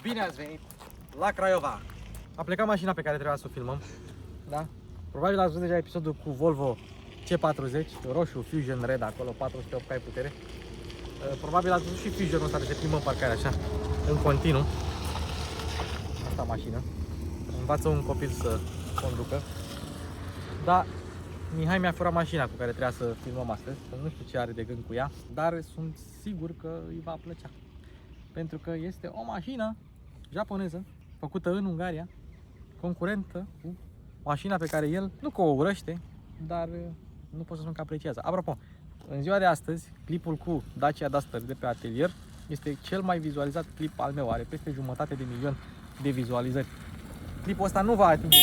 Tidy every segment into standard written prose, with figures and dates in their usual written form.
Bine ați venit la Craiova. A plecat mașina pe care trebuia să o filmăm. Da? Probabil ați văzut deja episodul cu Volvo C40, roșu, Fusion Red acolo, 408 cai putere. Probabil ați văzut și Fusionul ăsta de se plimbă în parcare așa, în continuu. Asta mașină. Învață un copil să conducă. Da, Mihai mi-a furat mașina cu care trebuia să filmăm astăzi. Nu știu ce are de gând cu ea, dar sunt sigur că îi va plăcea. Pentru că este o mașină japoneză, făcută în Ungaria, concurentă cu mașina pe care el nu că o urăște, dar nu pot să spun că apreciază. Apropo, în ziua de astăzi, clipul cu Dacia Duster de pe atelier este cel mai vizualizat clip al meu, are peste 500.000 de vizualizări. Clipul ăsta nu va atinge.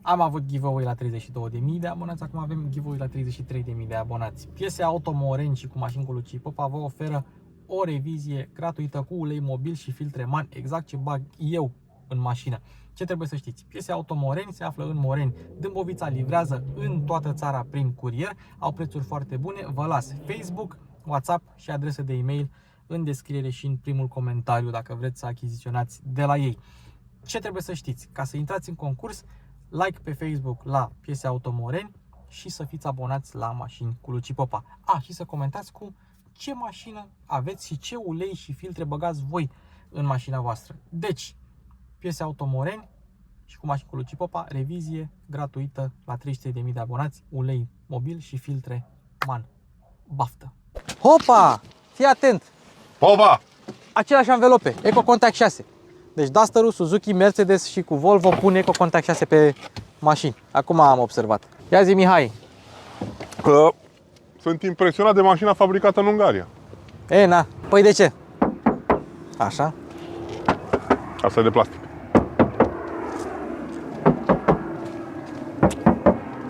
Am avut giveaway la 32.000 de abonați, acum avem giveaway la 33.000 de abonați. Piese Auto Moren și cu mașini cu Luci Popa vă oferă o revizie gratuită cu ulei mobil și filtre MAN, exact ce bag eu în mașină. Ce trebuie să știți? Piese Auto Moreni se află în Moreni. Dâmbovița livrează în toată țara prin curier, au prețuri foarte bune. Vă las Facebook, WhatsApp și adresă de e-mail în descriere și în primul comentariu dacă vreți să achiziționați de la ei. Ce trebuie să știți? Ca să intrați în concurs, like pe Facebook la Piese Auto Moreni și să fiți abonați la Mașini cu Luci Popa. Și să comentați cu ce mașină aveți și ce ulei și filtre băgați voi în mașina voastră. Deci, Piese Auto Moreni și cu Mașini cu Luci Popa, revizie gratuită la 33.000 de abonați, ulei mobil și filtre MAN. Baftă! Hopa! Fii atent! Popa! Aceleași anvelope, Eco Contact 6. Deci Duster-ul, Suzuki, Mercedes și cu Volvo pun Eco Contact 6 pe mașini. Acum am observat. Ia zi, Mihai. Sunt impresionat de mașina fabricată în Ungaria. Na, păi de ce? Așa. Asta e de plastic.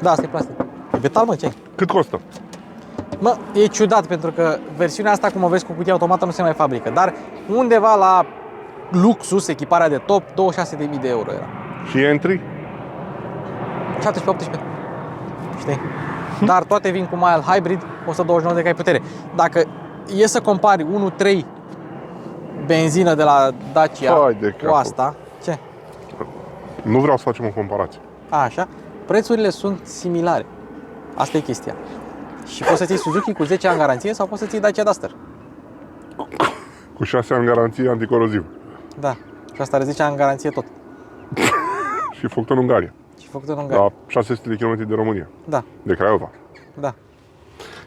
Da, asta e plastic. E metal, mă, ce? Cât costă? Mă, e ciudat pentru că versiunea asta, cum o vezi cu cutie automată, nu se mai fabrică. Dar undeva la Luxus, echiparea de top, 26.000 de euro era. Și entry? 17-18. Știi? Dar toate vin cu mild hybrid, 129 de cai putere. Dacă e să compari 1.3 benzină de la Dacia cu asta, ce? Nu vreau să facem o comparație. Așa, prețurile sunt similare. Asta e chestia. Și poți să ții Suzuki cu 10 ani garanție sau poți să ții Dacia Duster. Cu 6 ani garanție anticoroziv. Da, și asta are 10 ani garanție tot. Și făcut în Ungaria. Și făcut în Ungaria. La 600 de km de România. Da. De Craiova. Da.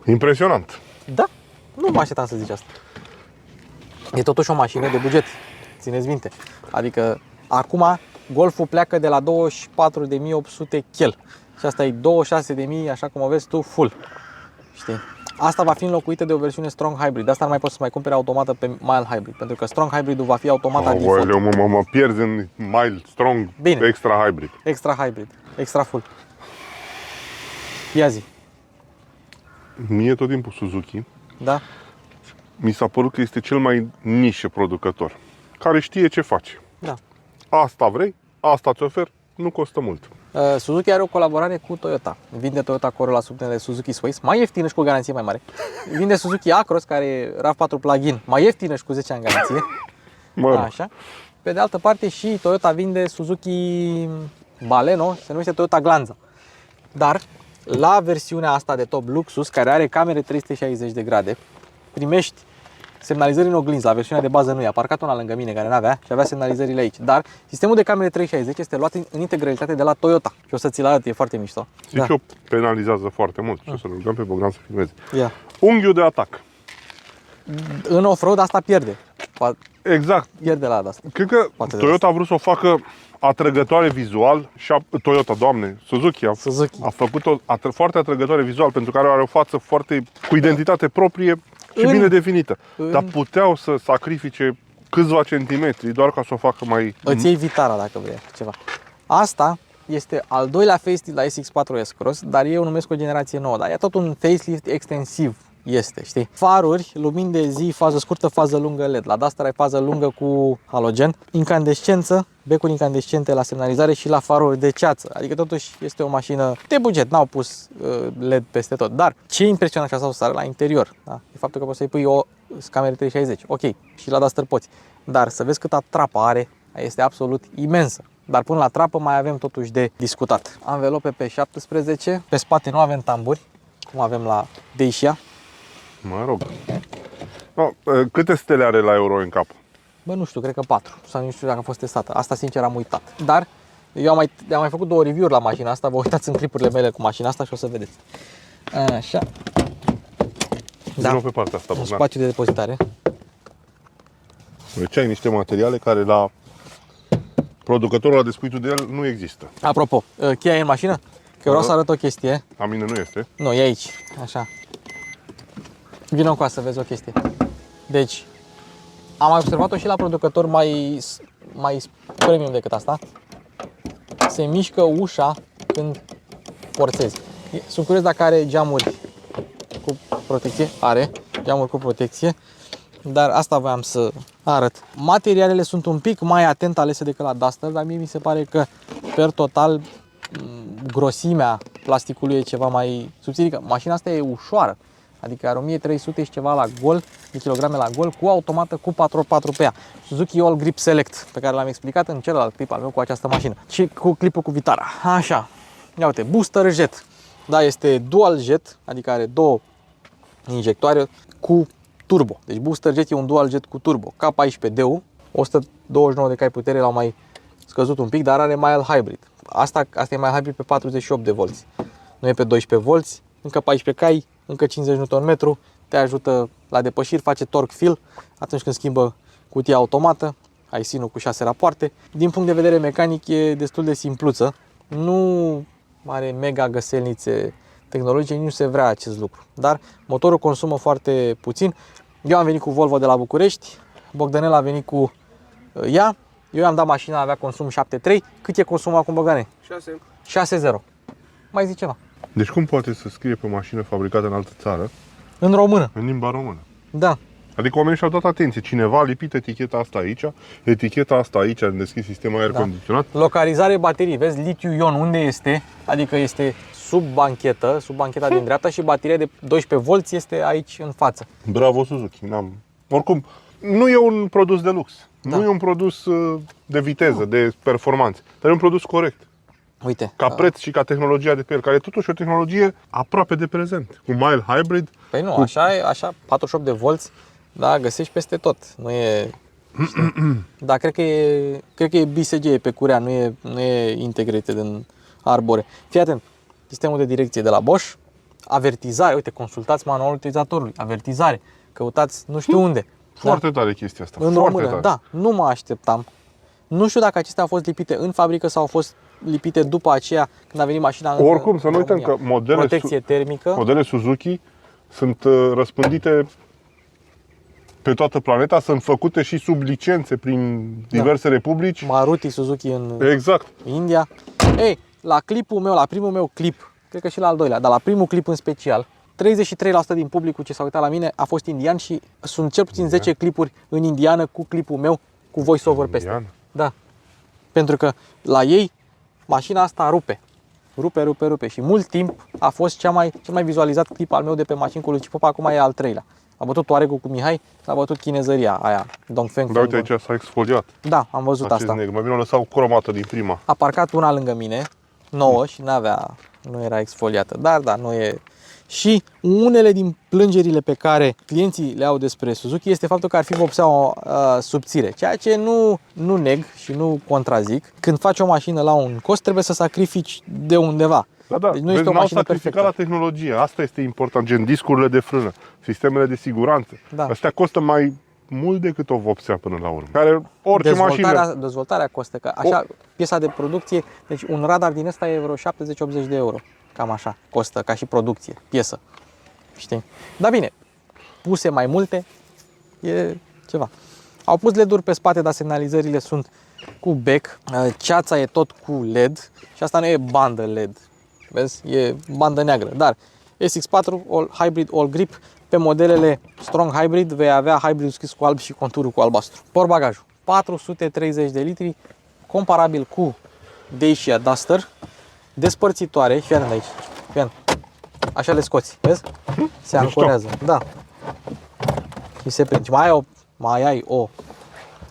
Impresionant. Da, nu mă așteptam să zici asta. E totuși o mașină de buget, țineți minte. Adică acum Golful pleacă de la 24.800 chel. Și asta e 26.000, așa cum o vezi tu, full. Știi? Asta va fi înlocuită de o versiune Strong Hybrid. De asta nu mai poți să mai cumperi automată pe mild hybrid, pentru că Strong Hybrid-ul va fi automat default. Mă pierzi în mild, strong, bine. Extra hybrid. Extra hybrid, extra full. Ia zi. Mie tot timpul Suzuki, da? Mi s-a părut că este cel mai nișe producător, care știe ce face. Da. Asta vrei, asta ți ofer, nu costă mult. Suzuki are o colaborare cu Toyota. Vinde Toyota Corolla sub numele Suzuki Sways, mai ieftină și cu o garanție mai mare. Vinde Suzuki Acros, care e RAV4 plug-in, mai ieftină și cu 10 ani garanție. Așa. Pe de altă parte și Toyota vinde Suzuki Baleno, se numește Toyota Glanza. Dar la versiunea asta de top Luxus, care are camere 360 de grade, primești semnalizări în oglindă. La versiunea de bază nu e. A parcat una lângă mine care n-avea și avea semnalizările aici. Dar sistemul de camere 360 este luat în integralitate de la Toyota. Și o să ți-l arăt, e foarte mișto. Zic eu, penalizează foarte mult. Și o să-l rugăm pe Bogdan să filmeze. Unghiul de atac. În off-road asta pierde. Exact. Pierde la asta. Cred că Toyota a vrut să o facă atrăgătoare vizual și Suzuki a făcut-o foarte atrăgătoare vizual, pentru că are o față foarte cu identitate proprie și bine definită. Dar puteau să sacrifice câțiva centimetri doar ca să o facă mai... Îți iei Vitara dacă vrei ceva. Asta este al doilea facelift la SX4 S-Cross, dar eu numesc o generație nouă. Dar e tot un facelift extensiv. este, știi? Faruri, lumini de zi, fază scurtă, fază lungă LED. La Duster ai fază lungă cu halogen, incandescență, becuri incandescente la semnalizare și la faruri de ceață. Adică totuși este o mașină de buget, n-au pus LED peste tot. Dar ce impresionant și asta la interior, da? E faptul că poți să-i pui o cameră 360. Ok, și la Duster poți. Dar să vezi câta trapă are, este absolut imensă. Dar până la trapă mai avem totuși de discutat. Anvelope pe 17, pe spate nu avem tamburi, cum avem la Dacia. Mă rog. No, câte stele are la Euro NCAP? Bă, nu știu, cred că 4. Sau nu știu dacă a fost testată. Asta sincer am uitat. Dar eu am mai făcut 2 review-uri la mașina asta. Vă uitați în clipurile mele cu mașina asta și o să vedeți. Așa. Da. Pe partea asta, un spațiu de depozitare. Deci ai niște materiale care la producătorul la despuitul de el nu există. Apropo, cheia e în mașină? Că vreau să arăt o chestie. La mine nu este. Nu, e aici. Așa. Vino cu să vezi o chestie. Deci, am mai observat-o și la producător mai premium decât asta. Se mișcă ușa când forțezi. Sunt curios dacă are geamuri cu protecție. Are geamuri cu protecție. Dar asta voiam să arăt. Materialele sunt un pic mai atent alese decât la Duster, dar mie mi se pare că, per total, grosimea plasticului e ceva mai subțire. Mașina asta e ușoară. Adică are 1300 și ceva la gol, de kilograme la gol, cu automată cu 4x4 pe ea. Suzuki All Grip Select, pe care l-am explicat în celălalt clip al meu cu această mașină. Și cu clipul cu vitara. Așa. Ia uite, booster jet. Da, este dual jet, adică are 2 injectoare cu turbo. Deci booster jet e un dual jet cu turbo. K14DU, 129 de cai putere, l-au mai scăzut un pic, dar are mild hybrid. Asta e mild hybrid pe 48 de volți. Nu e pe 12 volți, încă 14 cai, încă 50 Nm, te ajută la depășiri, face torque fill atunci când schimbă cutia automată, ai sinul cu 6 rapoarte. Din punct de vedere mecanic e destul de simpluță, nu are mega găselnițe tehnologice, nici nu se vrea acest lucru, dar motorul consumă foarte puțin. Eu am venit cu Volvo de la București, Bogdanel a venit cu ea, eu i-am dat mașina, avea consum 7.3, cât e consumul acum, Bogdane? 6.0. Mai zic ceva. Deci cum poate să scrie pe o mașină fabricată în altă țară? În română. În limba română. Da. Adică oamenii și-au dat atenție. Cineva a lipit eticheta asta aici, eticheta asta aici, în deschis sistemul aer condiționat. Localizare baterii, vezi, litiu-ion unde este? Adică este sub bancheta din dreapta și bateria de 12 volți este aici în față. Bravo Suzuki. Oricum, nu e un produs de lux. Da. Nu e un produs de viteză, de performanță, dar e un produs corect. Uite. Ca preț și ca tehnologia de pe el, care e totuși o tehnologie aproape de prezent. Cu mild hybrid. Păi nu, așa 48 de volți, da, găsești peste tot. Nu e. Dar cred că e BSG, e pe curea, nu e integrated în arbore. Fii atent. Sistemul de direcție de la Bosch, avertizare, uite, consultați manualul utilizatorului, avertizare, căutați nu știu unde. Foarte tare chestia asta. În foarte română, tare. Da, nu mă așteptam. Nu știu dacă acestea au fost lipite în fabrică sau au fost lipite după aceea când a venit mașina în Oricum, să nu uităm că protecție termică. Modele Suzuki sunt răspândite pe toată planeta, sunt făcute și sub licențe prin diverse republici. Maruti Suzuki în Exact. India. Ei, la clipul meu, la primul meu clip, cred că și la al doilea, dar la primul clip în special, 33% din publicul ce s-a uitat la mine a fost indian și sunt cel puțin 10 clipuri în indiană cu clipul meu cu voice-over peste. Da. Pentru că la ei mașina asta rupe. Rupe. Și mult timp a fost cel mai vizualizat clip al meu de pe mașini cu Luci Popa, acum e al 3-lea. A bătut Touareg-ul cu Mihai, s-a bătut chinezăria aia, Dongfeng. Dar uite, aici s-a exfoliat. Da, am văzut asta. Negru. Mai bine o lăsau cromată din prima. A parcat una lângă mine, nouă, și nu era exfoliată. Dar da, nu e. Și unele din plângerile pe care clienții le au despre Suzuki este faptul că ar fi vopseaua subțire, ceea ce nu neg și nu contrazic. Când faci o mașină la un cost, trebuie să sacrifici de undeva. Da. Deci nu este o mașină perfectă. La tehnologie, asta este important, gen discurile de frână, sistemele de siguranță. Da. Astea costă mai mult decât o vopsea până la urmă. Care orice mașină. Dezvoltarea costă, că așa piesa de producție, deci un radar din ăsta e vreo 70-80 de euro. Cam așa costă ca și producție, piesă. Știi? Dar bine, puse mai multe e ceva. Au pus LED-uri pe spate, dar semnalizările sunt cu bec. Ceața e tot cu LED și asta nu e bandă LED. Vezi? E bandă neagră. Dar SX4 Hybrid All Grip Pe modelele Strong Hybrid vei avea hybridul scris cu alb și conturul cu albastru. Portbagajul 430 de litri, comparabil cu Dacia Duster, despărțitoare, fii atent aici, fii atent. Așa le scoți, vezi? Se ancorează, da. Și se prinde. Mai ai o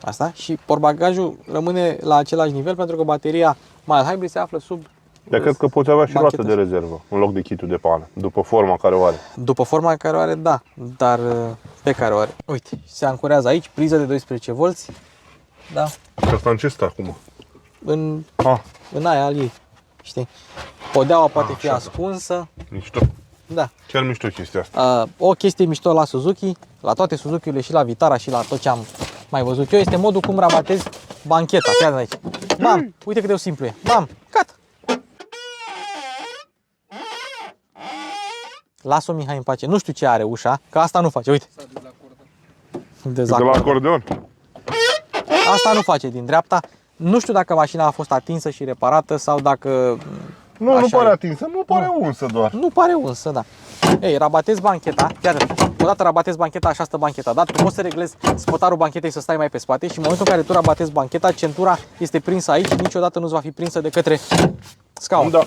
asta și portbagajul rămâne la același nivel pentru că bateria mild hybrid se află sub. Dar cred că poți avea și roată banchetă. de rezervă în loc de kitul de pană, după forma care o are. După forma care o are, da, dar pe care o are. Uite, se ancorează aici, priză de 12 V, da, Și asta în ce stă acum? în aia al ei, știi? Podeaua poate fi așa. ascunsă, Mișto. da. Chiar mișto chestia asta. O chestie mișto la Suzuki, la toate Suzuki-urile și la Vitara și la tot ce am mai văzut eu, este modul cum rabatezi bancheta. Fii atent aici. Bam! Uite cât de simplu e. Bam! Gata! Lasă-o, Mihai, în pace. Nu știu ce are ușa, că asta nu face. Uite. De la acordeon. Asta nu face din dreapta. Nu știu dacă mașina a fost atinsă și reparată sau dacă... Nu așa pare e. atinsă, nu pare unsă doar. Nu pare unsă, da. Ei, rabatezi bancheta, iată, odată rabatezi bancheta, așa stă bancheta, dar tu poți să reglezi spătarul banchetei să stai mai pe spate și în momentul în care tu rabatezi bancheta, centura este prinsă aici, niciodată nu-ți va fi prinsă de către scaun. Da.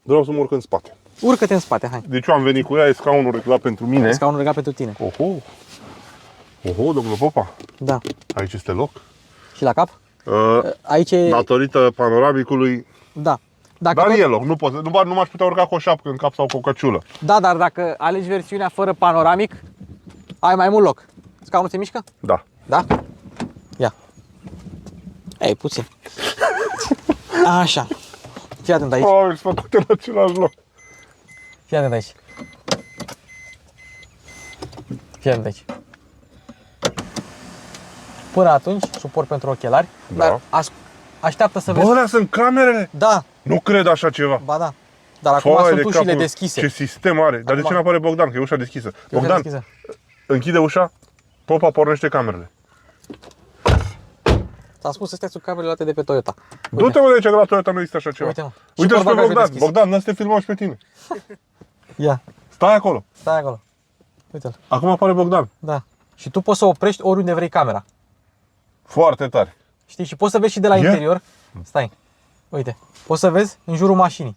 Vreau să mă urc în spate. Urcă-te în spate, hai. Deci eu am venit cu ea, e scaunul reglat pentru mine. Scaunul legat pentru tine. Oho, domnul Popa, Da. aici este loc. Și la cap? Aici e... Datorită panoramicului. Da. Dacă Dar tot... e loc, nu m-aș putea urca cu o șapcă în cap sau cu o căciulă. Da, dar dacă alegi versiunea fără panoramic, ai mai mult loc. Scaunul se mișcă? Da. Da? Ia. Ei, puțin. Așa. Fii atent aici. Probabil sunt făcute în același loc. Fii atent aici. Fii atent aici. Până atunci, suport pentru ochelari, Da. dar așteaptă să vezi. Bă, alea sunt camerele? Da, Nu cred așa ceva. ba da. Dar acum Foaie sunt de ușile capul, deschise. Ce sistem are. Dar de Acum- ce nu apare Bogdan? Că e ușa deschisă. E ușa Bogdan, deschisă. închide ușa. Popa pornește camerele. Ți-am spus, astea sunt camerele luate de pe Toyota. Du-te mă de aici, că la Toyota nu există așa ceva. Uite, mă. Și Uite-l pe portbagajul Bogdan. deschis. Bogdan, nu să te filmăm și pe tine. Ia, Stai acolo. stai acolo. Uite-l. Acum apare Bogdan. Da. Și tu poți să oprești oriunde vrei camera. Foarte tare. Știi? Și poți să vezi și de la Ia. interior. Stai. Uite. Poți să vezi în jurul mașinii.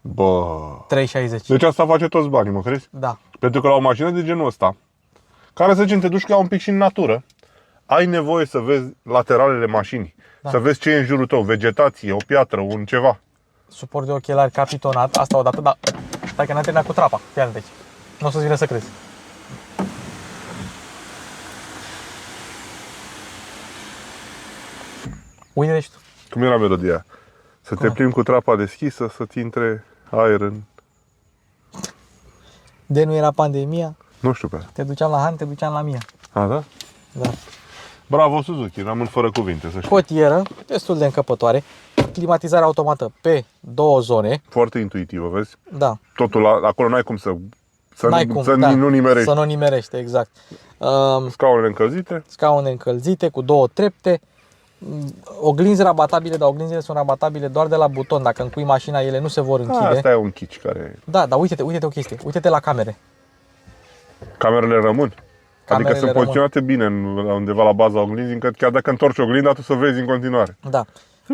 Bă. 360. Deci asta face toți banii, mă crezi? Da. Pentru că la o mașină de genul ăsta, care să zicem, te duci ca un pic și în natură, ai nevoie să vezi lateralele mașinii. Da. Să vezi ce e în jurul tău, vegetație, o piatră, un ceva. Suport de ochelari capitonat. Asta odată, dar stai că n-am terminat cu trapa. Fii atent aici. Nu o să-ți vină să crezi. Uite deci tu. Cum era melodia? Să te plimbi cu trapa deschisă, să-ți intre aer în... De nu era pandemia, Nu știu pe aia. te duceam la Han, te duceam la Mia. A, da? Da. Bravo, Suzuki, rămân fără cuvinte, să știi. Cotieră, destul de încăpătoare. Climatizare automată pe 2 zone. Foarte intuitivă, vezi? Da. Totul acolo n-ai cum să N-ai cum, să da. nu nimerești. Să nu nimerește, exact. Scaunele încălzite. Scaune încălzite cu 2 trepte. Oglinzi rabatabile, dar oglinzile sunt rabatabile doar de la buton. Dacă încui mașina, ele nu se vor închide. Asta e un chici care... Da, dar uite-te o chestie. Uite-te la camere. Camerele rămân. Camerele Adică sunt rămân. poziționate bine undeva la baza oglinzii, încât chiar dacă întorci oglinda, tu să vezi în continuare. Da.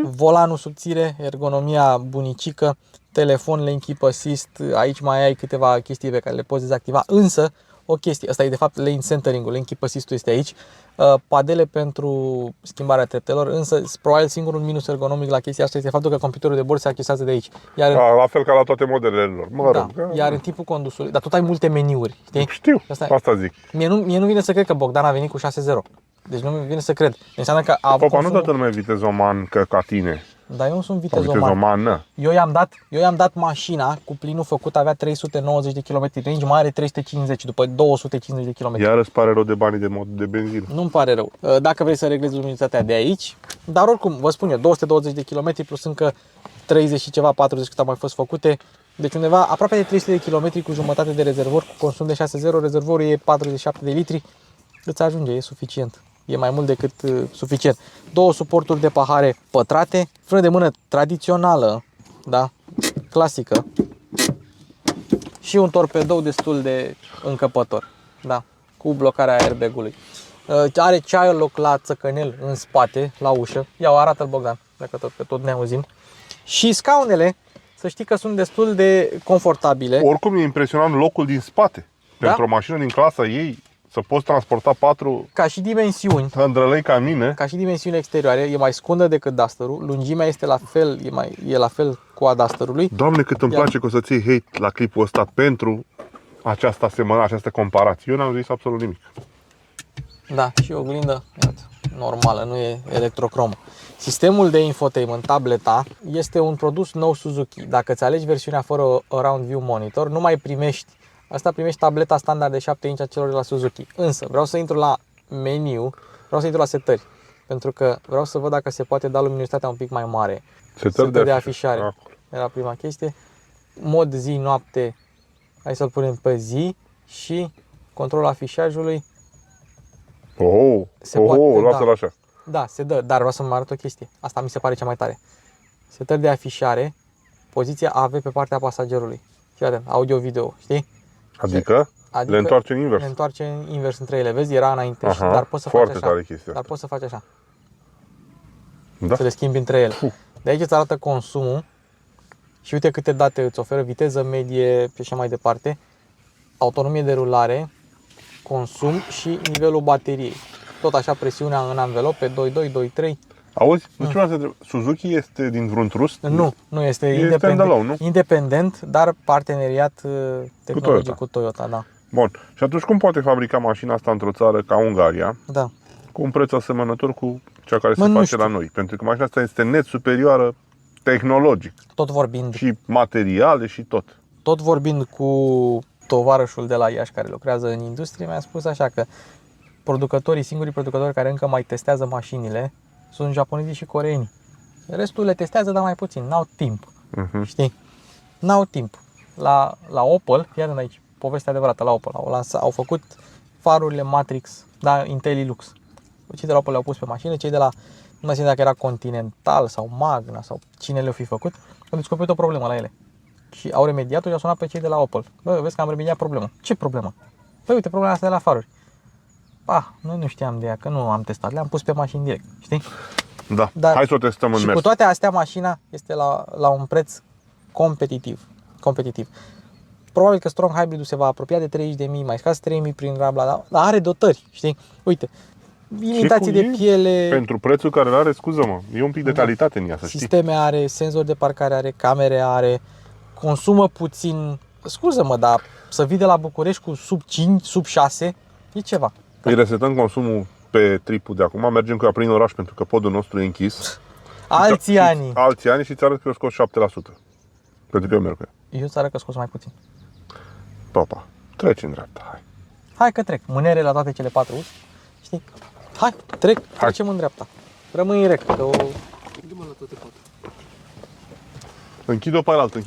Volanul subțire, ergonomia bunicică, telefon, lane keep assist, aici mai ai câteva chestii pe care le poți dezactiva, însă o chestie, asta e de fapt lane centering-ul, lane keep assist-ul este aici, padele pentru schimbarea treptelor, însă probabil singurul minus ergonomic la chestia asta este faptul că computerul de bord se accesează de aici. Iar, La fel ca la toate modelele lor. Mă da, rog, iar în timpul condusului, dar tot ai multe meniuri, știi? știu, Asta- asta zic. Mie nu vine să cred că Bogdan a venit cu 6.0. Deci nu mi vine să cred. Înseamnă că a avut Popa, nu consumul... toată lumea e vitezoman ca tine. Dar eu nu sunt Sau vitezoman. vitezomană. Eu i-am dat mașina cu plinul făcut, avea 390 de km range, mai are 350 după 250 de km. Iar îți pare rău de banii de benzină. Nu-mi pare rău. Dacă vrei să reglezi luminozitatea de aici, dar oricum, vă spun eu, 220 de km plus încă 30 și ceva, 40 cât au mai fost făcute. Deci undeva aproape de 300 de km cu jumătate de rezervor, cu consum de 6.0, rezervorul e 47 de litri, îți ajunge, e suficient. E mai mult decât suficient. 2 suporturi de pahare pătrate, frână de mână tradițională, da, clasică, Și un torpedou destul de încăpător, da, cu blocarea airbag-ului. Are child lock la țăcănel în spate, la ușă. Ia-o, arată-l Bogdan, dacă tot ne auzim. Și scaunele, să știi că sunt destul de confortabile. Oricum e impresionant locul din spate. Pentru o mașină din clasa ei, să poți transporta 4 Ca și dimensiuni. hândrălei ca mine. Ca și dimensiunile exterioare, e mai scundă decât Duster-ul. Lungimea este la fel, e la fel cu a Duster-ului. Doamne, cât îmi place că o să-ți iei hate la clipul ăsta pentru această asemănare, această comparație. Eu n-am zis absolut nimic. Da, și oglindă, iată, normală, nu e electrocromă. Sistemul de infotainment, tableta, este un produs nou Suzuki. Dacă îți alegi versiunea fără Around View Monitor, nu mai primești, primești tableta standard de 7 inch a celor de la Suzuki. Însă, vreau să intru la meniu, vreau să intru la setări, pentru că vreau să văd dacă se poate da luminositatea un pic mai mare. Setări de afișare. Era prima chestie. Mod zi-noapte, hai să-l punem pe zi și controlul afișajului. Lasă-l așa. Da, se dă, dar vreau să mă arăt o chestie. Asta mi se pare cea mai tare. Setări de afișare, poziția AV pe partea pasagerului. Fii atent, audio-video, știi? Adică le întoarce în invers. Le întoarce invers între ele. Vezi, era înainte, dar poți să foarte faci tare așa. chestia. Dar poți să faci așa. Da? Să le schimbi între ele. De aici îți arată consumul și uite câte date îți oferă, viteză medie și așa mai departe, autonomie de rulare, consum și nivelul bateriei. Tot așa presiunea în anvelope, 2.2, 2.3. Auzi? Nu știu să întreb. Suzuki este din vreun trust? Nu este independent, nu? Independent, dar parteneriat tehnologic cu Toyota, da. Bun. Și atunci cum poate fabrica mașina asta într-o țară ca Ungaria? Da. Cu un preț asemănător cu cea care se face la noi? Pentru că mașina asta este net superioară tehnologic. Tot vorbind. Și materiale și tot. Tot vorbind cu tovarășul de la Iași care lucrează în industrie, mi-a spus așa că singurii producători care încă mai testează mașinile sunt japonezii și coreenii. Restul le testează, dar mai puțin, n-au timp. Știi? N-au timp. La Opel, iată aici, povestea adevărată la Opel, au făcut farurile Matrix, da, IntelliLux. Cei de la Opel le-au pus pe mașină, cei de la, nu mai știu dacă era Continental sau Magna sau cine le-o fi făcut, au descoperit o problemă la ele. Și au remediat-o și au sunat pe cei de la Opel. Bă, vezi că am remediat problema. Ce problemă? Păi uite, problema asta de la faruri. Noi nu știam de ea, că nu am testat, le-am pus pe mașini direct, știi? Da, dar hai să o testăm în mers. Și cu toate astea, mașina este la un preț competitiv. Probabil că Strong Hybrid-ul se va apropia de 30.000, mai scas 3.000 prin Rabla, dar are dotări, știi? Uite, imitații de piele. Pentru prețul care îl are, scuză-mă, e un pic de calitate în ea, să știi. Sisteme are, senzor de parcare are, camere are, consumă puțin, scuză-mă, dar să vii de la București cu sub 5, sub 6, e ceva. Îi resetăm consumul pe tripul de acum, mergem cu ea prin oraș pentru că podul nostru e închis. Alții ani și ți arăt că eu scos 7%. Pentru că eu merg cu ea. Eu ți arăt că scos mai puțin. Papa, treci în dreapta, hai că trec, mânere la toate cele 4 uși, știi? Trecem în dreapta. Rămâi în rec, că o... Dă-mă la toate 4. Închid-o pe altă,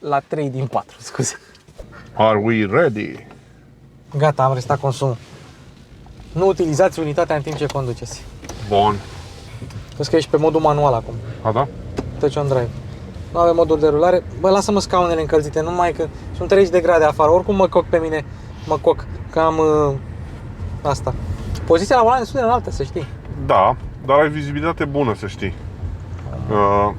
la 3 din 4, scuze. Are we ready? Gata, am restat consumul. Nu utilizați unitatea în timp ce conduceți. Bun. Vezi că ești pe modul manual acum. Da? Touch on drive. Nu avem moduri de rulare. Bă, lasă-mă scaunele încălzite, numai că sunt 30 de grade afară. Oricum mă coc pe mine, că am asta. Poziția la volan este înaltă, să știi. Da, dar ai vizibilitate bună, să știi.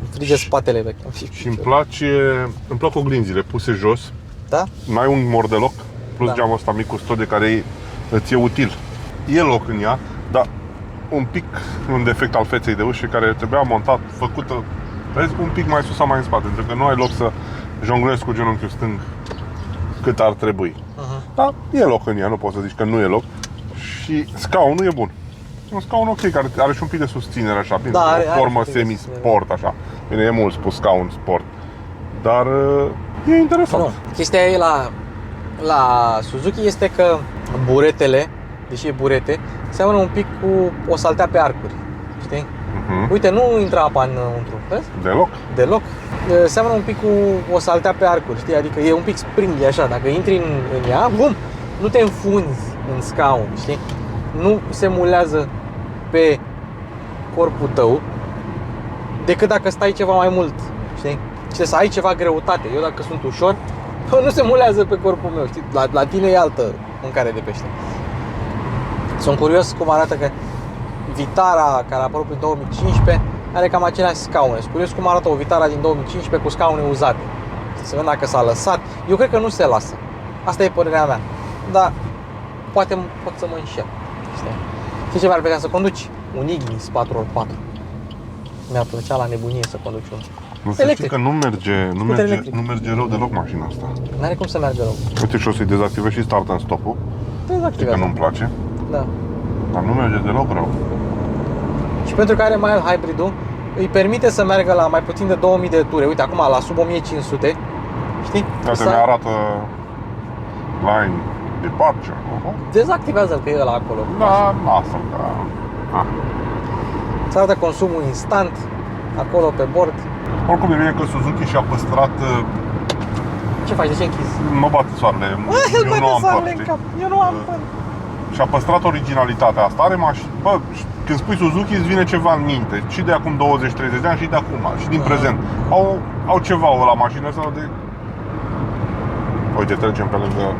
Frige spatele vechi. Și îmi plac oglinzile puse jos. Da? N-ai un mordeloc, plus geamul ăsta mic cu stod de care îți e util. E loc în ea, dar un pic un defect al feței de ușă care trebuia montat, făcută, vezi, un pic mai sus sau mai în spate, pentru că nu ai loc să jonglezi cu genunchiul stâng cât ar trebui. Dar e loc în ea, nu poți să zici că nu e loc. Și scaunul e bun. Un scaun ok, care are și un pic de susținere așa, prin o formă semi-sport așa. Bine, e mult spus scaun sport, dar e interesant. Nu. Chestia e la Suzuki este că buretele, deși e burete, seamănă un pic cu o saltea pe arcuri, știi? Uite, nu intră apa înăuntru, vezi? Deloc. Seamănă un pic cu o saltea pe arcuri, știi? Adică e un pic springy așa, dacă intri în ea, bum, nu te înfunzi în scaun, știi? Nu se mulează pe corpul tău decât dacă stai ceva mai mult, știi? Și să ai ceva greutate. Eu dacă sunt ușor, Nu se mulează pe corpul meu, știi? La tine e altă mâncare de pește. Sunt curios cum arată că Vitara care a apărut prin 2015 are cam aceleași scaune. Sunt curios cum arată o Vitara din 2015 cu scaune uzate. Să vedem dacă s-a lăsat. Eu cred că nu se lasă. Asta e părerea mea. Dar poate pot să mă înșel. Știi ce mi-ar plăcea să conduci? Un Ignis 4x4. Mi-ar plăcea la nebunie să conduci unul. Nu să știi că nu merge rău deloc mașina asta. N-are cum să meargă rău. Uite și o să-i dezactivez și start and stop-ul. Știi că nu-mi place. Da. Dar nu merge deloc rău. Și pentru că are mild hybrid-ul, îi permite să meargă la mai puțin de 2000 de ture. Uite, acum la sub 1500. Știi? Uite, mi-arată line departure. Dezactivează-l că e ăla acolo. Da, asta, da. Îți arată consumul instant acolo pe bord. Oricum e bine că Suzuki și-a păstrat... Ce faci? De ce închizi? Mă bate soarele. Eu nu am păr, Eu nu am păr. Și-a păstrat originalitatea asta. Are mașini. Bă, când spui Suzuki îți vine ceva în minte. Și de acum 20-30 de ani și de acum. Și din prezent. Au ceva la mașină asta de... Uite, trecem pe lângă...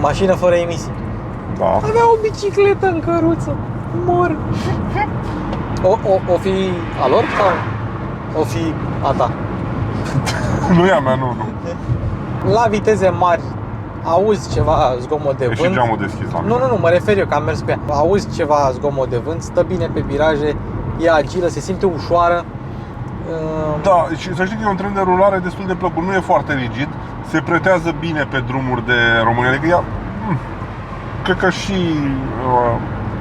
Mașină fără emisii. Da. Avea o bicicletă în căruță. Mor. O fi a lor sau o fi a ta? Nu e a mea, nu. La viteze mari auzi ceva zgomot de vânt. E și geamul deschis la mine. Nu, mă refer eu că am mers cu ea. Auzi ceva zgomot de vânt, stă bine pe viraje, e agilă, se simte ușoară. Da, și să știi că e un tren de rulare destul de plăcut, nu e foarte rigid, se pretează bine pe drumuri de România, adică ea, cred că și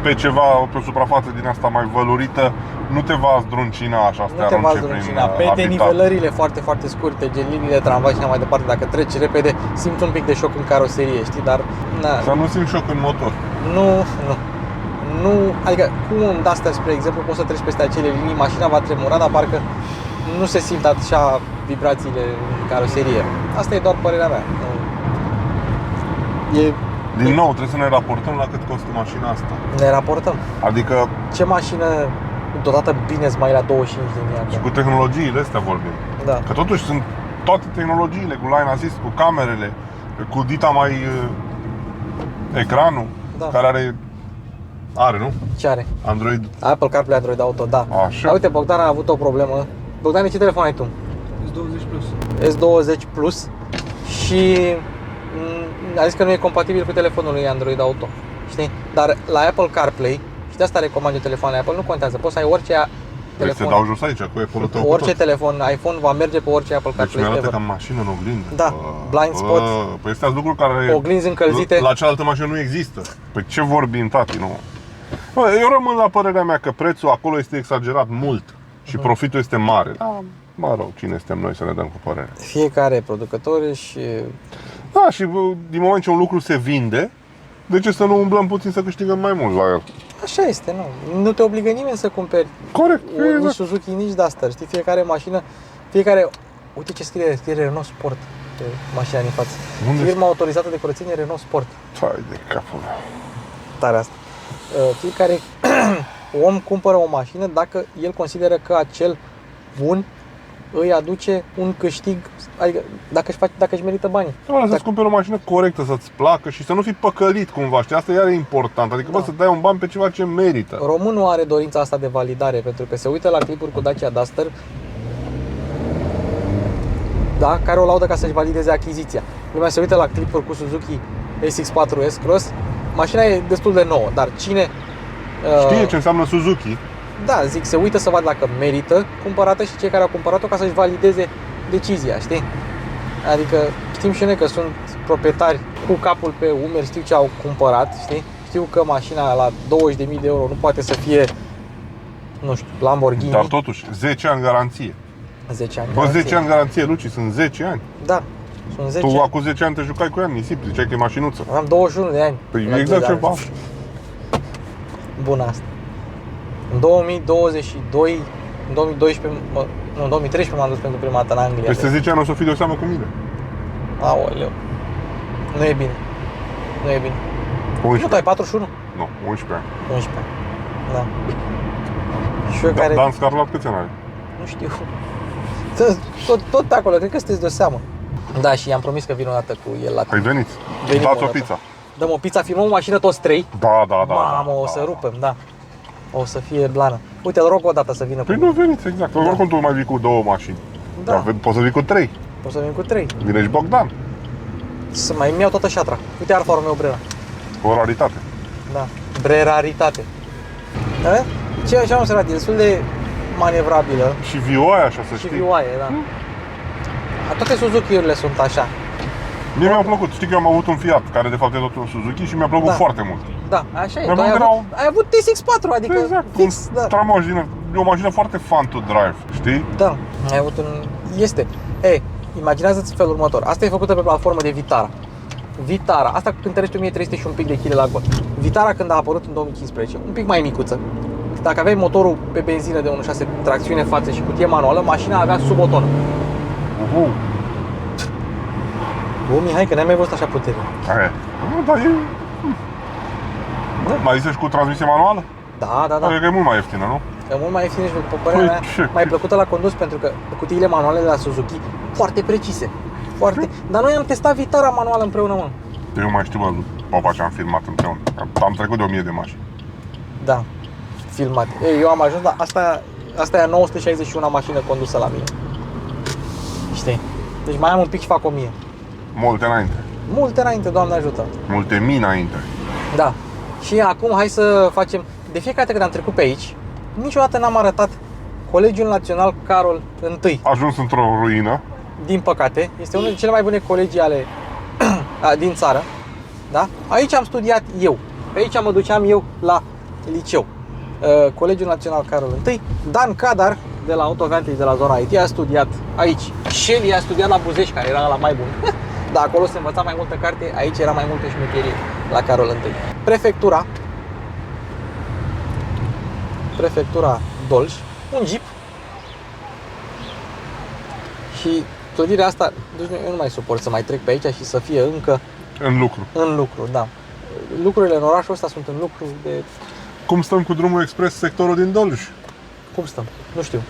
pe ceva, pe o suprafață din asta mai vălurită, nu te va zdruncina așa, să te arunce prin pe habitat. denivelările foarte, foarte scurte, gen liniile tramvai și mai departe, dacă treci repede, simți un pic de șoc în caroserie, știi, dar... Să nu simți șoc în motor. Nu, adică cu un Duster, spre exemplu, poți să treci peste acele linii, mașina va tremura, dar parcă nu se simt așa vibrațiile în caroserie. Asta e doar părerea mea. Din nou, trebuie să ne raportăm la cât costă mașina asta. Ne raportăm. Adică... Ce mașină deodată bine mai la 25.000 Și cu tehnologiile astea vorbim. Da. Că totuși sunt toate tehnologiile, cu line assist, cu camerele, cu dita mai... ecranul, care are, nu? Ce are? Android. Apple CarPlay, Android Auto, da. Așa. Dar uite, Bogdan a avut o problemă. Bogdan, ce telefon ai tu? S20 Plus. S20 Plus și a zis că nu e compatibil cu telefonul lui Android Auto. Știi? Dar la Apple CarPlay, și de asta recomand eu telefoanele Apple, nu contează, poți să ai orice telefon. Te dau jos aici cu Apple-ul tău. Orice telefon, iPhone va merge pe orice Apple CarPlay. Deci mi-arată ca mașină în oglindă. Da, blind spot. Păi astea lucruri care oglinzi încălzite. La cealaltă mașină nu există. Păi ce vorbim, tati, nu? Bă, eu rămân la părerea mea că prețul acolo este exagerat mult și profitul este mare. Da, mă rog, cine suntem noi să ne dăm cu părerea? Fiecare producător și... Da, și din moment ce un lucru se vinde, de ce să nu umblăm puțin să câștigăm mai mult la el? Așa este, nu te obligă nimeni să cumperi. Corect, nici Suzuki, nici Duster, știi, fiecare mașină, fiecare... Uite ce scrie Renault Sport pe mașina din față. Firma autorizată de curățenie Renault Sport. Hai de capul meu. Tare asta. Fiecare om cumpără o mașină dacă el consideră că acel bun îi aduce un câștig, adică dacă își merită banii. Să-ți cumperi o mașină corectă, să-ți placă și să nu fii păcălit cumva, știi? Asta e important, adică poți să dai un ban pe ceva ce merită. Românul are dorința asta de validare, pentru că se uită la clipuri cu Dacia Duster, da, care o laudă ca să-și valideze achiziția. Lumea se uită la clipuri cu Suzuki SX4 S-Cross, mașina e destul de nouă, dar cine... Știe ce înseamnă Suzuki? Da, zic, se uită să vadă dacă merită cumpărată și cei care au cumpărat-o ca să-și valideze decizia, știi? Adică știm și noi că sunt proprietari cu capul pe umeri, știu ce au cumpărat, știi? Știu că mașina la 20.000 de euro nu poate să fie, nu știu, Lamborghini. Dar totuși, 10 ani garanție. 10 ani. Bă, 10 ani garanție, Luci, sunt 10 ani. Da, sunt 10 Tu acum 10 ani te jucai cu ea în nisip, ziceai că e mașinuță. Am 21 de ani. Păi exact ceva. Bună asta. În 2022, în 2012, nu, în 2013 m-am dus pentru prima dată în Anglia. Peste 10 ani o să fii de seamă cu mine. Aoleu. Nu e bine. Nu e bine. 11. Nu, tu ai 41? Nu, 11 ani. 11. Da. Și eu care... Dan Scarlat câți ani are? Nu știu. Tot acolo, cred că sunteți de seamă. Da, și i-am promis că vin o dată cu el la Păi veniți, Venim dați o o dată. pizza. Dăm o pizza, filmăm o mașină toți trei. Da. Mamă, o să rupem, da. O să fie blană. Uite, îl rog o dată să vină Păi cu nu veniți, exact. Da. Oricum tu mai vii cu 2 mașini. Da. Dar poți să vii cu 3. O să vin cu 3. Vine și Bogdan. Să mai îmi iau toată șatra. Uite Alfa Romeo Brera. O raritate. Da. Breraritate. Da? Ce așa am observat, e destul de manevrabilă Și vioaia, așa să și știi. vioaie, da. Toate Suzuki-urile sunt așa. Mie mi-a plăcut. Știi că eu am avut un Fiat, care de fapt e tot un Suzuki și mi-a plăcut Da. foarte mult. Da, așa e. Dar Tu ai mă avut, ai avut TSX4, adică Exact, fix, da. Tramoșină. E o mașină foarte fun to drive, știi? Da, ai avut un... Este. Ei, imaginează-ți felul următor. Asta e făcută pe platformă de Vitara. Vitara, asta cântărește 1300 și un pic de kg la gol. Vitara când a apărut în 2015, un pic mai micuță. Dacă aveai motorul pe benzină de 1.6 tracțiune față și cutie manuală, mașina avea sub o tonă. Bă, Mihai, că n-ai mai văzut așa putere. Nu, dar e... Da. Mai zice și cu transmisie manuală? Da, da, da. Adică e mult mai ieftină, nu? E mult mai ieftin și după părerea mea, ce? mai plăcută la condus pentru că cutiile manuale de la Suzuki foarte precise. Foarte. Dar noi am testat Vitara manuală împreună, mă. Eu mai știu, bă, popa ce am filmat împreună. Am trecut de 1000 de mașini. Da, filmat. Ei, eu am ajuns la asta e a 961 mașină condusă la mine. Știi? Deci mai am un pic și fac 1000. Multe înainte. Multe înainte, Doamne ajută. Multe mii înainte. Da. Și acum hai să facem, de fiecare dată când am trecut pe aici, niciodată n-am arătat Colegiul Național Carol I. Ajuns într-o ruină. Din păcate, este unul dintre cele mai bune colegii ale din țară. Da? Aici am studiat eu. Pe aici mă duceam eu la liceu. Colegiul Național Carol I. Dan Cadar de la Autovantage de la zona IT a studiat aici. Shelly a studiat la Buzești, care era la mai bun. Dar acolo se învăța mai multă carte, aici era mai multă șmecherie la Carol I. Prefectura Dolj, un jeep. Și clădirea asta, deci eu nu mai suport să mai trec pe aici și să fie încă În lucru. în lucru, da. Lucrurile în orașul ăsta sunt în lucru de... Cum stăm cu drumul expres sectorul din Dolj? Cum stăm? Nu știu.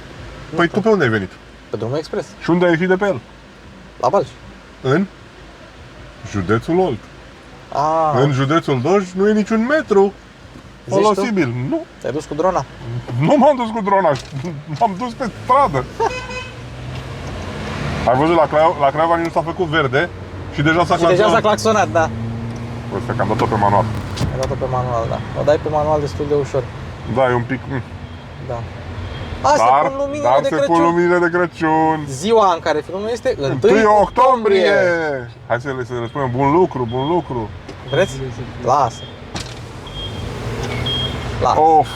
Păi tu pe unde ai venit? Pe drumul expres, Și unde ai ieșit de pe el? la Balj. În județul Olt. Ah, În județul Dolj nu e niciun metru Zici folosibil. Nu. te-ai dus cu drona? Nu m-am dus cu drona, m-am dus pe stradă. Ai văzut, la Craiova nu s-a făcut verde și deja s-a Și deja s-a claxonat. claxonat, da. Ăsta că am dat-o pe manual. Ai dat-o pe manual, da. O dai pe manual destul de ușor. Da, e un pic... Da. A, se pun luminile de se Crăciun. pun luminile de Crăciun. Ziua în care filmul este 1 1 octombrie! Hai să le spunem bun lucru, bun lucru. Vreți? Lasă. Lasă. Of.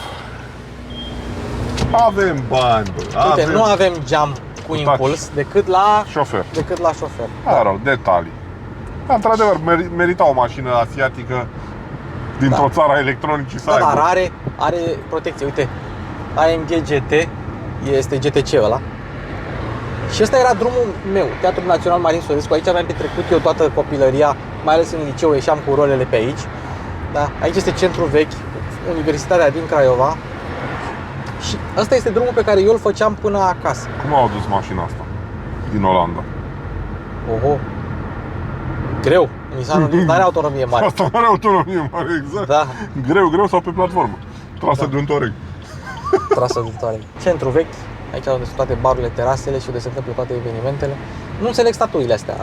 Avem bani, bă. Uite, Avem nu avem geam cu impuls decât la șofer. șofer. Da, rău, detalii. Da, într-adevăr, merita o mașină asiatică dintr-o țară a electronicii să Da, dar aibă. are protecție. Uite, AMG GT este GTC ăla. Și ăsta era drumul meu, Teatrul Național Marin Sorescu. Aici aveam petrecut eu toată copilăria, mai ales în liceu, ieșeam cu rolele pe aici. Da? Aici este centrul vechi, Universitatea din Craiova. Și ăsta este drumul pe care eu îl făceam până acasă. Cum au adus mașina asta din Olanda? Oho. Greu. Nissanul nu are autonomie mare. Asta nu are autonomie mare, exact. Da, Greu sau pe platformă. Trasă de un toreg. trasă de toare. Centru vechi, aici unde sunt toate barurile, terasele și unde se întâmplă toate evenimentele. Nu înțeleg statuile astea,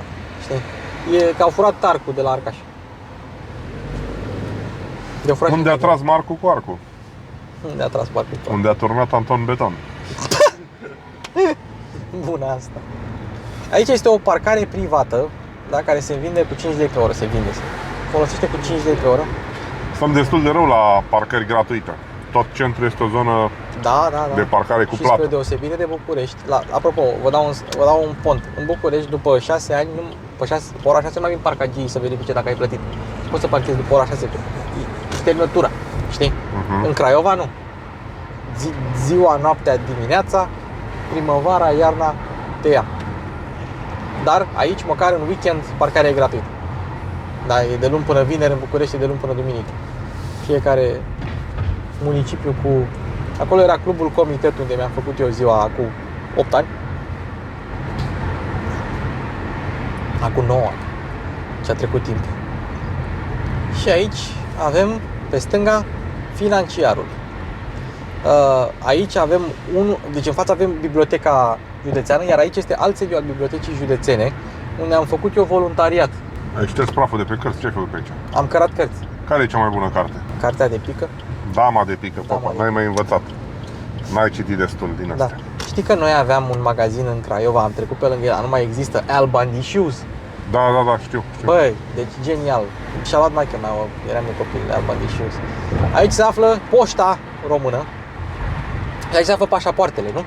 știi? E că au furat Tarcu de la Arcaș. Unde a tras Marcu cu arcul? Unde a tras Marcu? Unde a turnat Anton Beton. Bună asta. Aici este o parcare privată, da, care se vinde cu 5 lei pe oră, se folosește cu 5 lei pe oră. Stăm destul de rău la parcări gratuite. Tot centrul este o zonă Da. de parcare cu și plată. spre deosebire de București. Apropo, vă dau un pont. În București, după 6 ani, pe ora 6 mai vin parcagii să verifice dacă ai plătit. Poți să parchezi după ora 6 și termină tura, știi? În Craiova nu. Ziua, noaptea, dimineața, primăvara, iarna te ia. Dar aici, măcar în weekend, parcarea e gratuită. Da, e de luni până vineri, în București e de luni până duminică. Fiecare municipiu cu... Acolo era clubul Comitet, unde mi-am făcut eu ziua cu 8 ani. acum 9 ani. Ce a trecut timp. Și aici avem pe stânga financiarul. Aici avem deci în fața avem biblioteca județeană, iar aici este alt sediu al bibliotecii județene, unde am făcut eu voluntariat. Ai șters praful de pe cărți, ce ai făcut pe aici? Am cărat cărți. Care e cea mai bună carte? Cartea de pică. Dama de pică, Dama papa, de n-ai mai învățat. N-ai citit destul din Da. astea. Știi că noi aveam un magazin în Craiova, am trecut pe lângă el, nu mai există, Al Bundy Shoes. Da, știu. Băi, deci genial. Și-a luat maică mea, eram eu copil, Al Bundy Shoes. Aici se află poșta română. Aici se află pașapoartele, nu?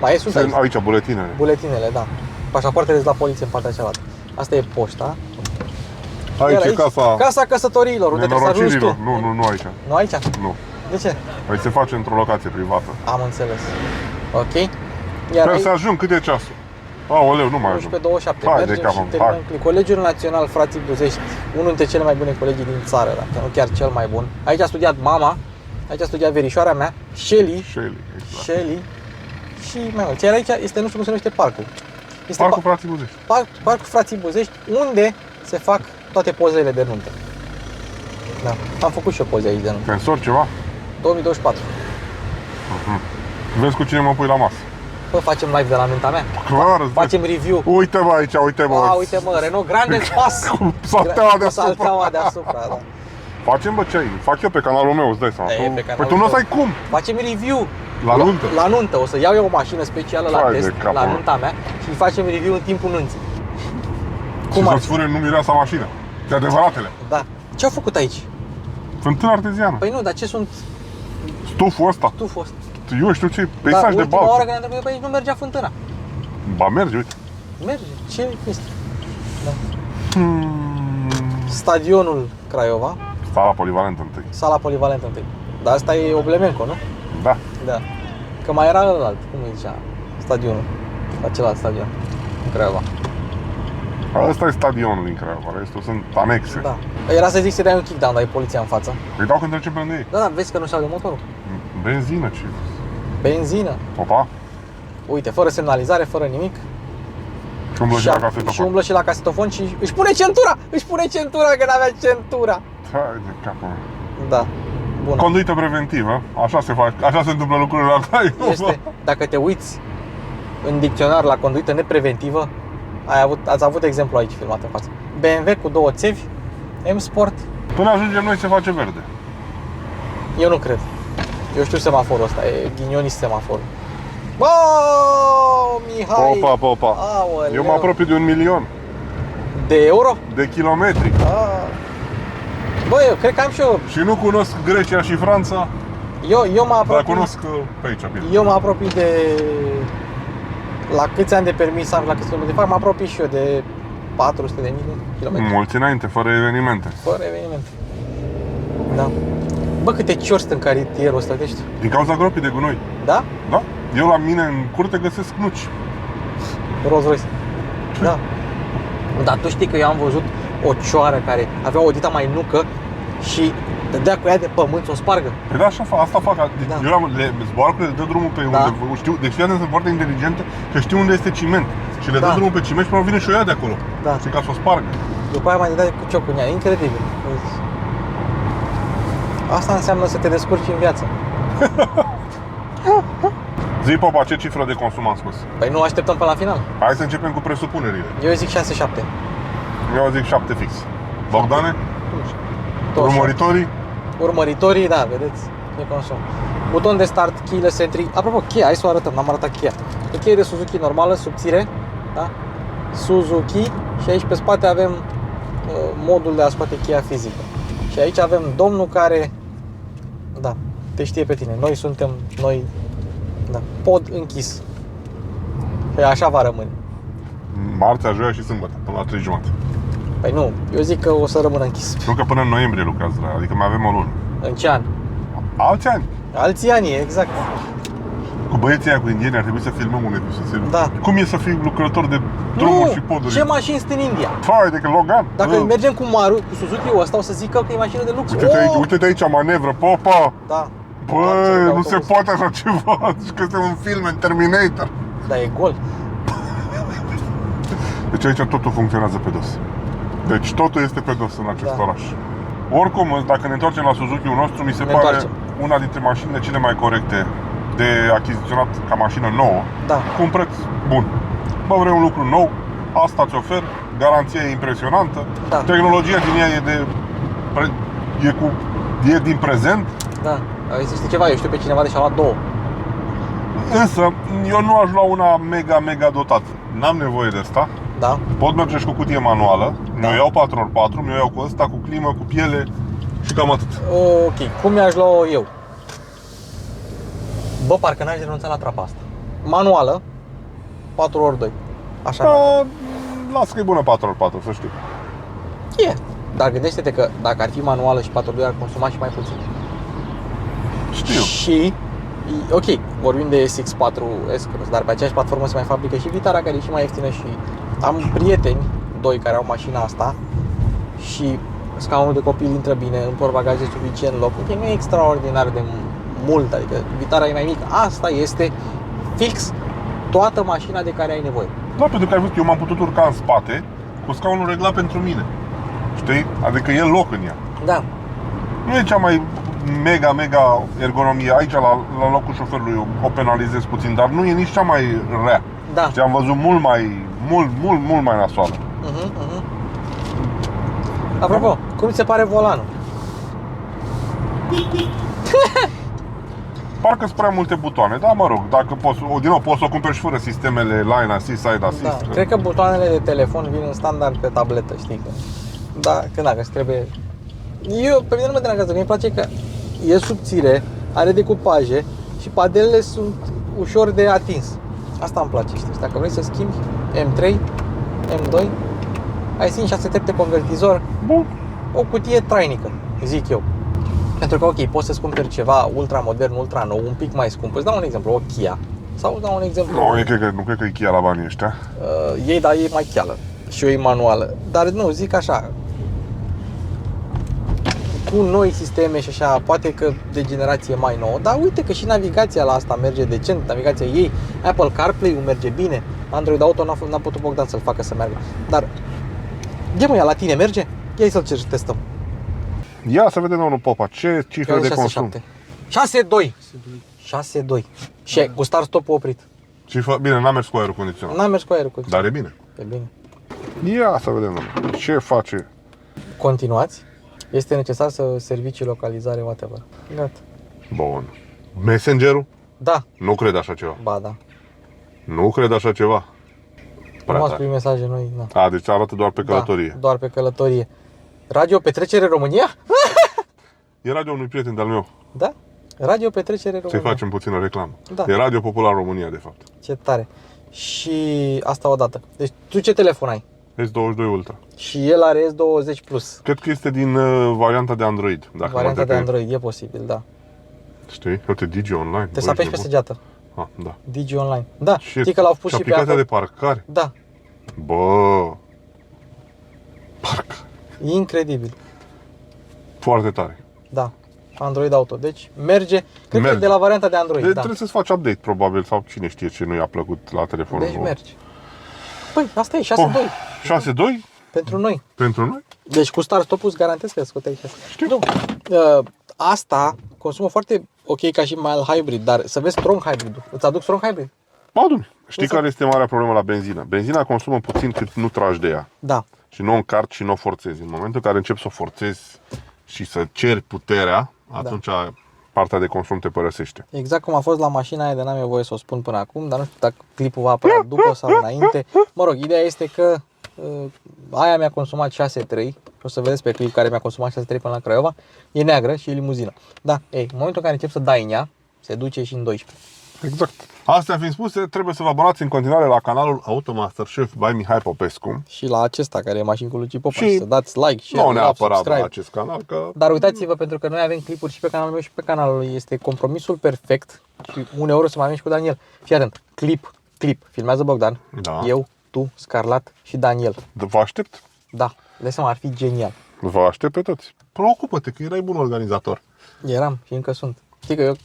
Mai sunt Aici buletinele. buletinele, da. Pașapoartele sunt la poliție în partea cealaltă. Asta e poșta. Aici Iar e casa Casa căsătoriilor, unde trebuie să ajungi tu. nenorocirilor. Nu aici. Nu aici? Nu. De ce? Aici se face într-o locație privată. Am înțeles. Ok. Iar Sper să ajung, cât e ceasul? Aoleu, nu mai ajung. 11:27. Hai de Mergem cap, și hai. terminăm cu Colegiul Național Frații Buzești, unul dintre cele mai bune colegii din țară, dacă nu chiar cel mai bun. Aici a studiat mama, aici a studiat verișoara mea, Shelly, Shelly. și mai mult. Iar aici este, nu știu cum se numește parcul. Este Parcul Frații Buzești. Parcul Frații Buzești, unde se fac toate pozele de nuntă. Da. Am făcut și eu poze aici de nuntă. Te însori ceva? 2024. Vezi cu cine mă pui la masă. Bă, facem live de la nunta mea. Clar, Facem review. Uite-mă aici, uite-mă. Uite mă, Renault Grande Spas. Salteaua deasupra. Salteaua deasupra, da. Facem, bă, ce ai? Fac eu pe canalul meu, îți dai seama. E, pe Păi canalul tu nu o să ai tău. cum. Facem review. La nuntă? La nuntă. O să iau eu o mașină specială la Hai de test, cap, la mă. nunta mea și facem review în timpul nunții. Cum ar să-ți fi? fure nu mireasa mașină. De adevăratele. Da. Ce au făcut aici? Fântână arteziană. Păi nu, dar ce sunt Stuful ăsta. tu fost? Eu știu ce, peisaj de ultima oară baltă. când ne-am întâlnit pe aici nu mergea fântâna. Ba merge, uite. Merge. Ce este? Da. Stadionul Craiova, Sala polivalentă întâi. sala polivalentă întâi. Dar asta e Oblemenco, nu? Da. Da. Că mai era ălalt, cum îi zicea, stadionul. La celălalt stadion, în Craiova. Ăsta e stadionul din Craiova, restul sunt anexe. Da. Era să zic să dai un kickdown, dar e poliția în față. Îi dau când trecem pe lângă ei. Da, da, vezi că nu știu de motorul. Benzină, ce? Benzină. Opa. Uite, fără semnalizare, fără nimic. Și umblă și la casetofon. și umblă și la casetofon și își pune centura! Își pune centura, că n-avea centura! Hai de capul. Da. Bună. Conduită preventivă, așa se face, așa se întâmplă lucrurile la Craiova. Este, dacă te uiți în dicționar la conduită nepreventivă, ați avut exemplu aici filmat în față. BMW cu 2 țevi, M-Sport. Până ajungem noi se face verde. Eu nu cred. Eu știu semaforul ăsta, e ghinionist semaforul. Bă, Mihai! Popa. Aoleu. Eu mă apropii de 1.000.000 De euro? de kilometri. Bă, eu cred că am și eu. Și nu cunosc Grecia și Franța, Eu mă dar apropii. cunosc pe aici, bine. Eu mă apropii de... La câți ani de permis am, la câți kilometri fac, mă apropii și eu de 400.000 de kilometri. Mulți înainte, fără evenimente. Fără evenimente. Da. Bă, câte ciori sunt în cartierul ăsta, deci. Din cauza gropii de gunoi. Da? Da? Eu la mine în curte găsesc nuci. Rolls Royce. Da. Dar tu știi că eu am văzut o cioară care avea o dita mai nucă și dădea cu ea de pământ să o spargă. Păi da, așa fac, asta fac. Deci Da. eu le zboară cu le dă drumul pe Da. unde știu. Deci fiatele sunt foarte inteligente, că știu unde este ciment. Și le dă Da. drumul pe ciment și până vine și o ia de acolo. Da. Și ca să o spargă. După aia mai dădea cu ciocul în ea. Incredibil. Asta înseamnă să te descurci în viață. Zi, Popa, ce cifră de consum am scos? Păi nu așteptăm până la final. Hai să începem cu presupunerile. Eu zic 6-7. Eu zic 7 fix. Bogdane? Tot așa. Urmăritorii? Urmăritorii, da, vedeți, ne consum. Buton de start, keyless entry. Apropo, cheia, hai să o arătăm, n-am arătat cheia. E cheie de Suzuki normală, subțire, da? Suzuki și aici pe spate avem modul de a scoate cheia fizică. Și aici avem domnul care, da, te știe pe tine. Noi, da, pod închis. Și așa va rămâne. Marțea, joia și sâmbătă, până la 3:30. Păi nu, eu zic că o să rămână închis. Nu că până în noiembrie lucrează la, adică mai avem o lună. În ce an? Alți ani. Alții ani, exact. Cu băieții aia cu indieni ar trebui să filmăm un episod. Da. Cum e să fii lucrător de drumuri și poduri? Ce mașini sunt în India? Fai de că Logan. Dacă mergem cu cu Suzuki-ul ăsta, o să zică că e mașină de lux. Uite-te aici, uite-te aici, manevră, Popa! Da. Băi, nu se poate așa ceva. Zici că este un film în Terminator. Da, e gol. Deci aici totul funcționează pe dos. Deci totul este pe dos în acest oraș. Oricum, dacă ne întoarcem la Suzuki-ul nostru, mi se pare una dintre mașinile cele mai corecte de achiziționat ca mașină nouă, cu un preț bun. Bă, vrei un lucru nou, asta ți ofer, garanția e impresionantă, tehnologia din ea e din prezent. Da, există ceva, eu știu pe cineva de și-a luat 2. Însă, eu nu aș lua una mega dotată. N-am nevoie de asta. Da. Pot merge și cu cutie manuală. Mi-o iau 4x4, mi-o iau cu ăsta, cu climă, cu piele și cam atât. Ok, cum mi-aș lua eu? Bă, parcă n-aș renunța la trapa asta. Manuală, 4x2. Așa. Da, las că e bună 4x4, să știi. E. Dar gândește-te că dacă ar fi manuală și 4x2 ar consuma și mai puțin. Știu. Și ok, vorbim de SX4 S-Cross, dar pe aceeași platformă se mai fabrică și Vitara, care e și mai ieftină. Și am prieteni, 2 care au mașina asta și scaunul de copil intră bine, în portbagaje suficient loc. Ok, nu e extraordinar de mult, adică Vitara e mai mică. Asta este fix toată mașina de care ai nevoie. Da, pentru că ai văzut, eu m-am putut urca în spate cu scaunul reglat pentru mine. Știi? Adică e loc în ea. Da. Nu e cea mai mega ergonomie. Aici, la locul șoferului, o penalizez puțin, dar nu e nici cea mai rea. Da. Știi, am văzut mult mai nasoală. Apropo, cum ți se pare volanul? Parcă-s prea multe butoane, dar mă rog, dacă poți, din nou, poți să o cumperi și fără sistemele Line Assist, Side Assist. Da, cred că butoanele de telefon vin în standard pe tabletă, știi? Da, că dacă îți trebuie... Pe mine nu mă deranjează, mie îmi place că e subțire, are decupaje și padelele sunt ușor de atins. Asta îmi place, știi? Dacă vrei să schimbi M3, M2, ai 5-6 trepte convertizor, bun, o cutie trainică, zic eu. Pentru că, ok, poți să-ți cumperi ceva ultra modern, ultra nou, un pic mai scump. Îți dau un exemplu, o Kia. Sau îți dau un exemplu... Nu cred că e Kia la banii ăștia. Ei, dar e mai cheală și o e manuală. Dar nu, zic așa, cu noi sisteme și așa, poate că de generație mai nouă. Dar uite că și navigația la asta merge decent, navigația ei. Apple CarPlay-ul merge bine. Android Auto n-a putut Bogdan să-l facă să meargă. Dar, ia la tine merge? Ia să-l cer și testăm. Ia să vedem, domnul Popa, ce cifre de consum? 6.2. 6.2. Și cu start-stop-ul oprit. Bine, n-a mers cu aerul condiționat. N-a mers cu aerul condiționat. Dar e bine. E bine. Ia să vedem, domnule, ce face. Continuați. Este necesar să servicii localizare, whatever. Gata. Bun. Messenger-ul? Da. Nu cred așa ceva. Ba da. Nu cred așa ceva. Nu m-ați primit mesaje noi, da. A, deci arată doar pe călătorie. Da, doar pe călătorie. Radio Petrecere România? E radio unui prieten de-al meu. Da? Radio Petrecere România. Să-i facem puțină reclamă. Da. E Radio Popular România, de fapt. Ce tare. Și asta odată. Deci tu ce telefon ai? S22 Ultra. Și el are S20 Plus. Cred că este din varianta de Android. Dacă varianta de Android, e posibil, da. Știi? Uite, Digi Online. Trebuie să apeși pe săgeată. Da. Digi Online. Da, și știi că l-au pus și pe aplicația de parcare. Da. Bă. Parcă. E incredibil. Foarte tare. Da. Android Auto. Deci merge. Cred că e de la varianta de Android. Da. Trebuie să-ți faci update, probabil, sau cine știe ce nu i-a plăcut la telefonul. Deci merge. Păi, asta e 6.2. 6.2? Pentru noi. Pentru noi? Deci cu start-stop-ul îți garantez că scoteai 6. Știu. Nu. Asta consumă foarte ok ca și mild hybrid, dar să vezi strong hybrid-ul. Îți aduc strong hybrid? Ba, știi care este marea problemă la benzină? Benzina consumă puțin cât nu tragi de ea. Da. Și nu o încarci și nu o forțezi. În momentul în care începi să o forțezi și să ceri puterea, atunci partea de consum te părăsește. Exact cum a fost la mașina aia, de n-am eu voie să o spun până acum, dar nu știu dacă clipul va apărea după sau înainte. Mă rog, ideea este că aia mi-a consumat 6.3. O să vedeți pe clip care mi-a consumat 6.3 până la Craiova. E neagră și e limuzină. Da, în momentul în care încep să dai în ea, se duce și în 12. Exact. Astea fiind spuse, trebuie să vă abonați în continuare la canalul Automaster Chef by Mihai Popescu. Și la acesta care e Mașini cu Luci Popa. Și să dați like, share, nu neapărat subscribe la acest canal, că... Dar uitați-vă, pentru că noi avem clipuri și pe canalul meu și pe canalul lui. Este compromisul perfect. Și uneori o să mai avem și cu Daniel. Fii atent, clip, filmează Bogdan, eu, tu, Scarlat și Daniel. Vă aștept? Da, de seama, ar fi genial. Vă aștept pe toți. Preocupă-te că erai bun organizator. Eram și încă sunt. Știi că eu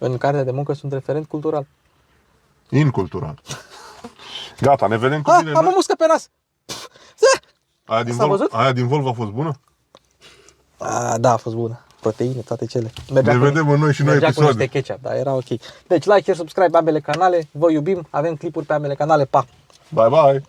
în cartea de muncă sunt referent cultural. Incultural. Gata, ne vedem cu bine. Am o muscă pe nas. Aia din Volvo a fost bună? Da, a fost bună. Proteine, toate cele. Ne vedem în noi și noi mergea cu episoade. niște ketchup, dar era ok. Deci like, share, subscribe pe ambele canale. Vă iubim, avem clipuri pe ambele canale. Pa! Bye, bye!